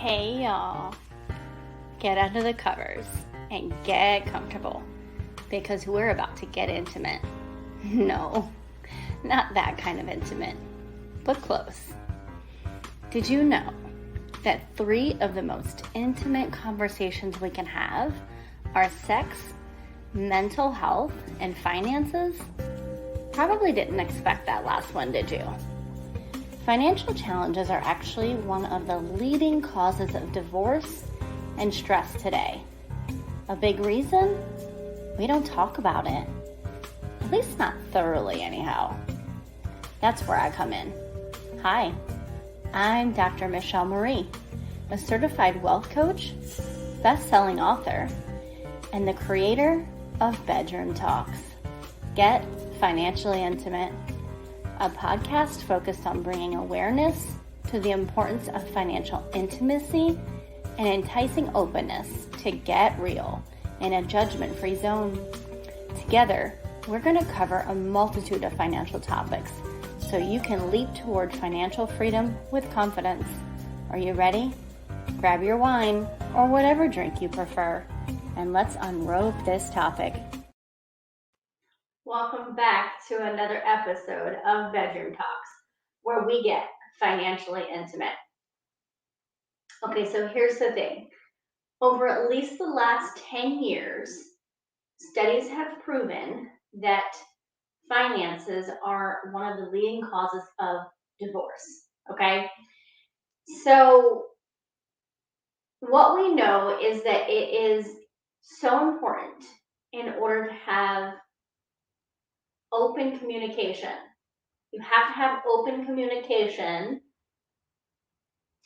Hey y'all, get under the covers and get comfortable because we're about to get intimate. No, not that kind of intimate, but close. Did you know that 3 of the most intimate conversations we can have are sex, mental health, and finances? Probably didn't expect that last one, did you? Financial challenges are actually one of the leading causes of divorce and stress today. A big reason? We don't talk about it. At least not thoroughly anyhow. That's where I come in. Hi, I'm Dr. Michelle Marie, a certified wealth coach, best-selling author, and the creator of Bedroom Talks. Get financially intimate. A podcast focused on bringing awareness to the importance of financial intimacy and enticing openness to get real in a judgment-free zone. Together, we're going to cover a multitude of financial topics so you can leap toward financial freedom with confidence. Are you ready? Grab your wine or whatever drink you prefer, and let's unrobe this topic. Welcome back to another episode of Bedroom Talks, where we get financially intimate. Okay, so here's the thing. Over at least the last 10 years, studies have proven that finances are one of the leading causes of divorce, okay? So what we know is that it is so important in order to have open communication. You have to have open communication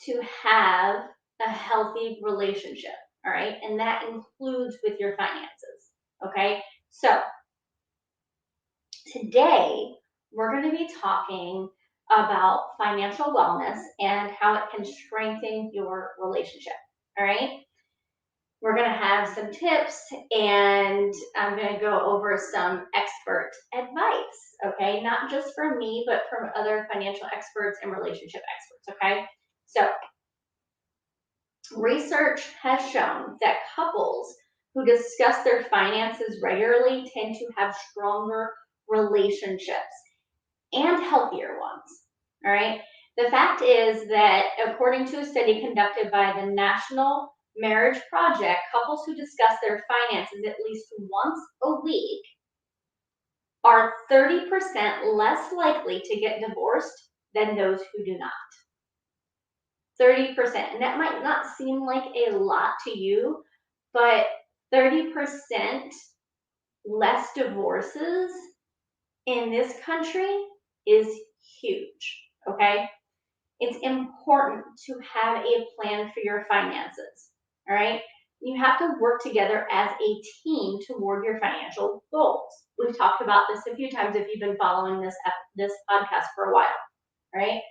to have a healthy relationship, all right? And that includes with your finances, okay? So today, we're going to be talking about financial wellness and how it can strengthen your relationship, all right? We're going to have some tips, and I'm going to go over some expert advice, okay? Not just from me, but from other financial experts and relationship experts, okay? So, research has shown that couples who discuss their finances regularly tend to have stronger relationships and healthier ones, all right? The fact is that according to a study conducted by the National Marriage Project, couples who discuss their finances at least once a week are 30% less likely to get divorced than those who do not. 30%. And that might not seem like a lot to you, but 30% less divorces in this country is huge, okay? It's important to have a plan for your finances, all right? You have to work together as a team toward your financial goals. We've talked about this a few times if you've been following this podcast for a while, right?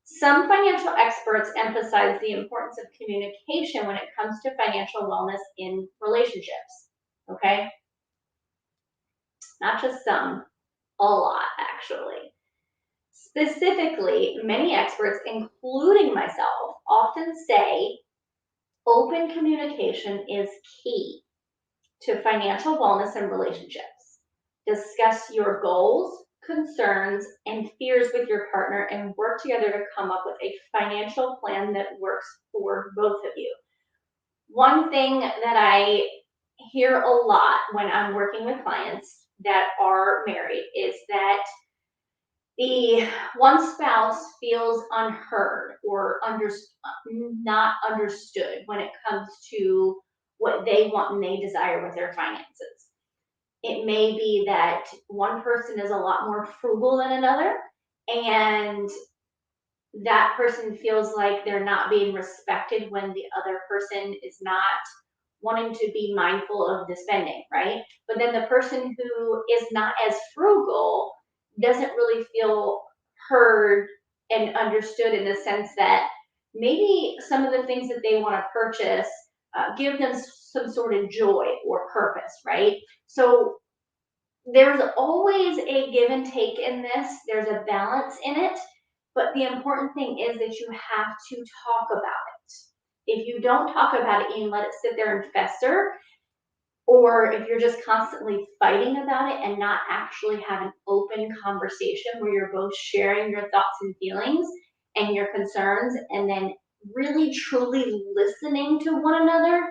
Some financial experts emphasize the importance of communication when it comes to financial wellness in relationships, okay? Not just some, a lot actually. Specifically, many experts, including myself, often say open communication is key to financial wellness and relationships. Discuss your goals, concerns, and fears with your partner and work together to come up with a financial plan that works for both of you. One thing that I hear a lot when I'm working with clients that are married is that the one spouse feels unheard or not understood when it comes to what they want and they desire with their finances. It may be that one person is a lot more frugal than another, and that person feels like they're not being respected when the other person is not wanting to be mindful of the spending, right? But then the person who is not as frugal doesn't really feel heard and understood in the sense that maybe some of the things that they want to purchase give them some sort of joy or purpose, right? So there's always a give and take in this. There's a balance in it. But the important thing is that you have to talk about it. If you don't talk about it and let it sit there and fester, or if you're just constantly fighting about it and not actually have an open conversation where you're both sharing your thoughts and feelings and your concerns and then really truly listening to one another,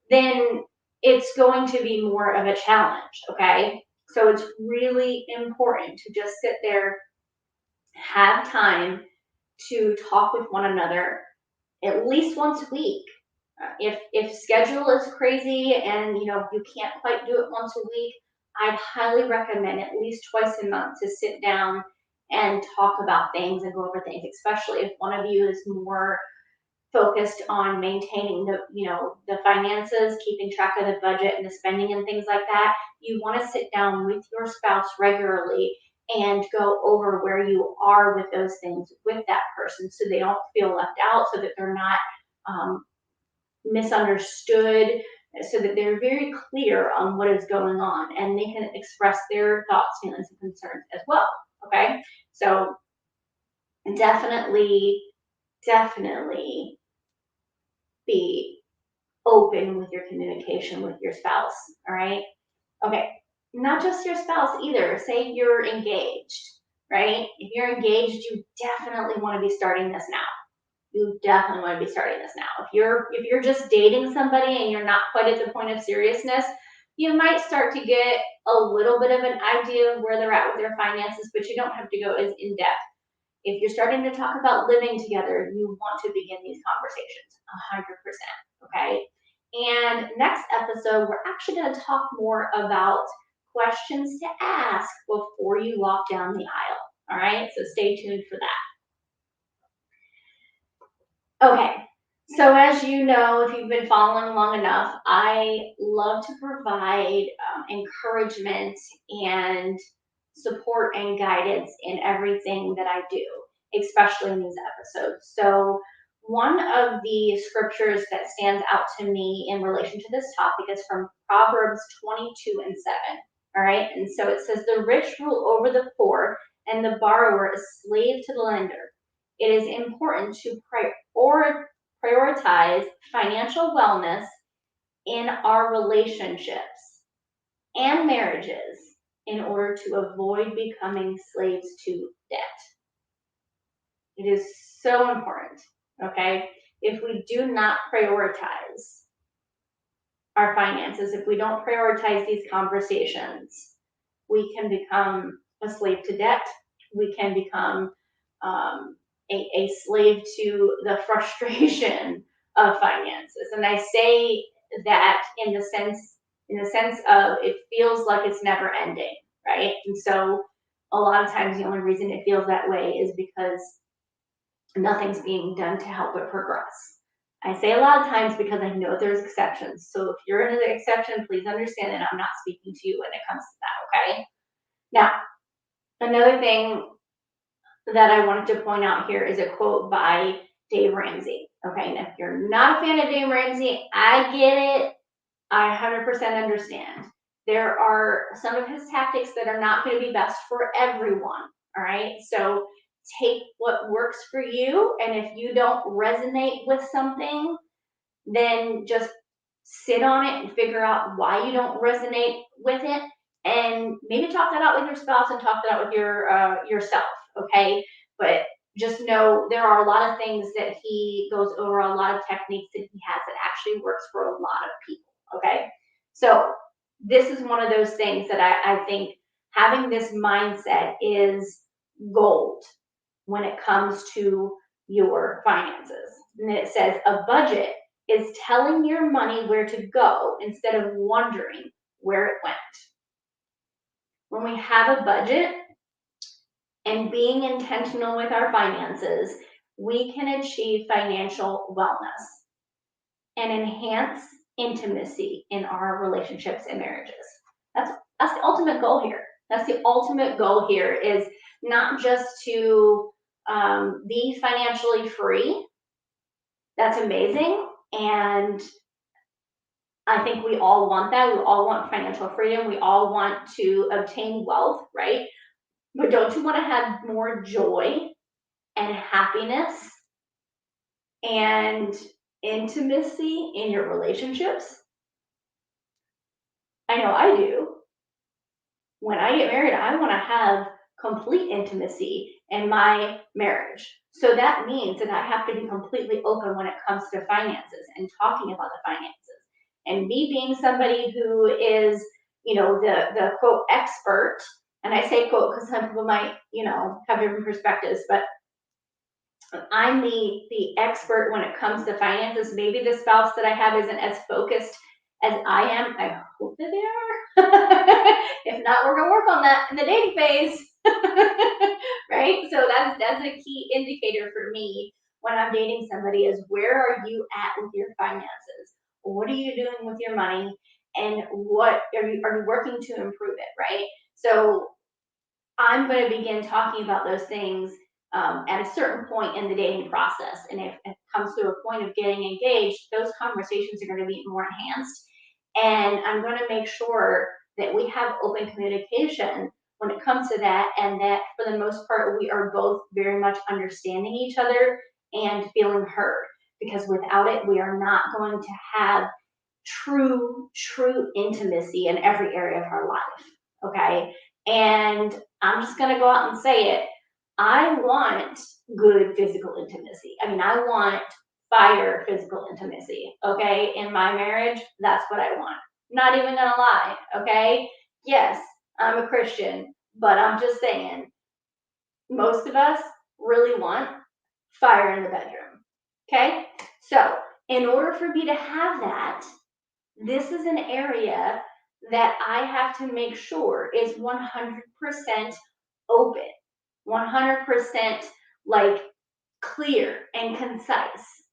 then it's going to be more of a challenge, okay? So it's really important to just sit there, have time to talk with one another at least once a week. If schedule is crazy and you can't quite do it once a week, I'd highly recommend at least twice a month to sit down and talk about things and go over things, especially if one of you is more focused on maintaining the finances, keeping track of the budget and the spending and things like that. You want to sit down with your spouse regularly and go over where you are with those things with that person, so they don't feel left out, so that they're not misunderstood, so that they're very clear on what is going on and they can express their thoughts, feelings, and concerns as well. Okay, so definitely, definitely be open with your communication with your spouse. All right. Okay. Not just your spouse either. Say you're engaged, right? If you're engaged, you definitely want to be starting this now. You definitely want to be starting this now. If you're just dating somebody and you're not quite at the point of seriousness, you might start to get a little bit of an idea of where they're at with their finances, but you don't have to go as in depth. If you're starting to talk about living together, you want to begin these conversations 100%. Okay. And next episode, we're actually going to talk more about questions to ask before you walk down the aisle. All right. So stay tuned for that. Okay. So as you know, if you've been following long enough, I love to provide encouragement and support and guidance in everything that I do, especially in these episodes. So one of the scriptures that stands out to me in relation to this topic is from Proverbs 22:7. All right. And so it says, the rich rule over the poor, and the borrower is slave to the lender. It is important to prioritize financial wellness in our relationships and marriages in order to avoid becoming slaves to debt. It is so important, okay? If we do not prioritize our finances, if we don't prioritize these conversations, we can become a slave to debt. We can become a slave to the frustration of finances. And I say that in the sense of it feels like it's never ending, right? And so a lot of times the only reason it feels that way is because nothing's being done to help it progress. I say a lot of times because I know there's exceptions. So if you're in the exception, please understand that I'm not speaking to you when it comes to that, okay? Now, another thing that I wanted to point out here is a quote by Dave Ramsey. Okay, and if you're not a fan of Dave Ramsey, I get it. I 100% understand. There are some of his tactics that are not going to be best for everyone. All right, so take what works for you, and if you don't resonate with something, then just sit on it and figure out why you don't resonate with it, and maybe talk that out with your spouse and talk that out with yourself. Okay, but just know there are a lot of things that he goes over, a lot of techniques that he has that actually works for a lot of people. Okay, so this is one of those things that I think having this mindset is gold when it comes to your finances. And it says a budget is telling your money where to go instead of wondering where it went. When we have a budget and being intentional with our finances, we can achieve financial wellness and enhance intimacy in our relationships and marriages. That's the ultimate goal here. That's the ultimate goal here, is not just to be financially free. That's amazing. And I think we all want that. We all want financial freedom. We all want to obtain wealth, right? But don't you want to have more joy and happiness and intimacy in your relationships? I know I do. When I get married, I want to have complete intimacy in my marriage. So that means that I have to be completely open when it comes to finances and talking about the finances. And me being somebody who is, the quote expert, and I say quote because some people might, have different perspectives, but I'm the expert when it comes to finances. Maybe the spouse that I have isn't as focused as I am. I hope that they are. If not, we're gonna work on that in the dating phase. Right? So that's a key indicator for me when I'm dating somebody is where are you at with your finances? What are you doing with your money? And what are you working to improve it, right? So I'm going to begin talking about those things at a certain point in the dating process. And if it comes to a point of getting engaged, those conversations are going to be more enhanced. And I'm going to make sure that we have open communication when it comes to that, and that for the most part, we are both very much understanding each other and feeling heard. Because without it, we are not going to have true intimacy in every area of our life. Okay. And I'm just going to go out and say it. I want good physical intimacy. I mean, I want fire physical intimacy. Okay. In my marriage, that's what I want. Not even going to lie. Okay. Yes, I'm a Christian, but I'm just saying, most of us really want fire in the bedroom. Okay. So, in order for me to have that, this is an area that I have to make sure is 100% open, 100% like clear and concise.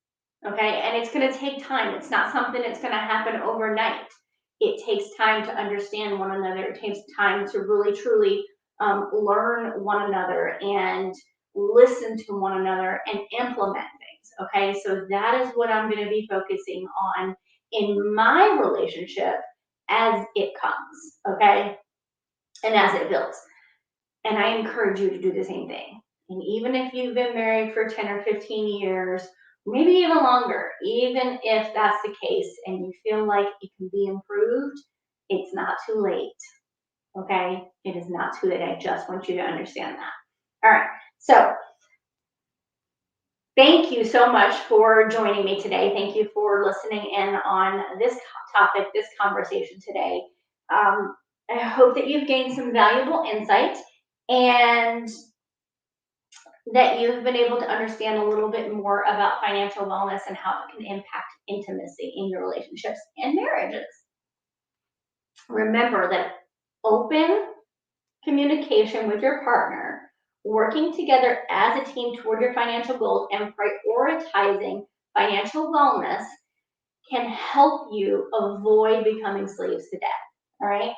Okay. And it's going to take time. It's not something that's going to happen overnight. It takes time to understand one another. It takes time to really, truly learn one another and listen to one another and implement things. Okay. So that is what I'm going to be focusing on in my relationship as it comes. Okay. And as it builds. And I encourage you to do the same thing. And even if you've been married for 10 or 15 years, maybe even longer, even if that's the case and you feel like it can be improved, it's not too late. Okay? It is not too late. I just want you to understand that. All right. So, thank you so much for joining me today. Thank you for listening in on this topic, this conversation today. I hope that you've gained some valuable insight and that you've been able to understand a little bit more about financial wellness and how it can impact intimacy in your relationships and marriages. Remember that open communication with your partner, working together as a team toward your financial goals, and prioritizing financial wellness can help you avoid becoming slaves to debt. All right?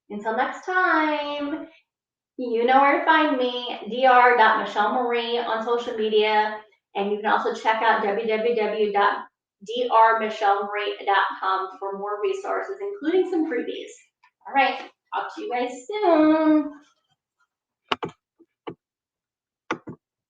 Until next time. You know where to find me, dr.michellemarie on social media. And you can also check out www.drmichellemarie.com for more resources, including some freebies. All right, talk to you guys soon.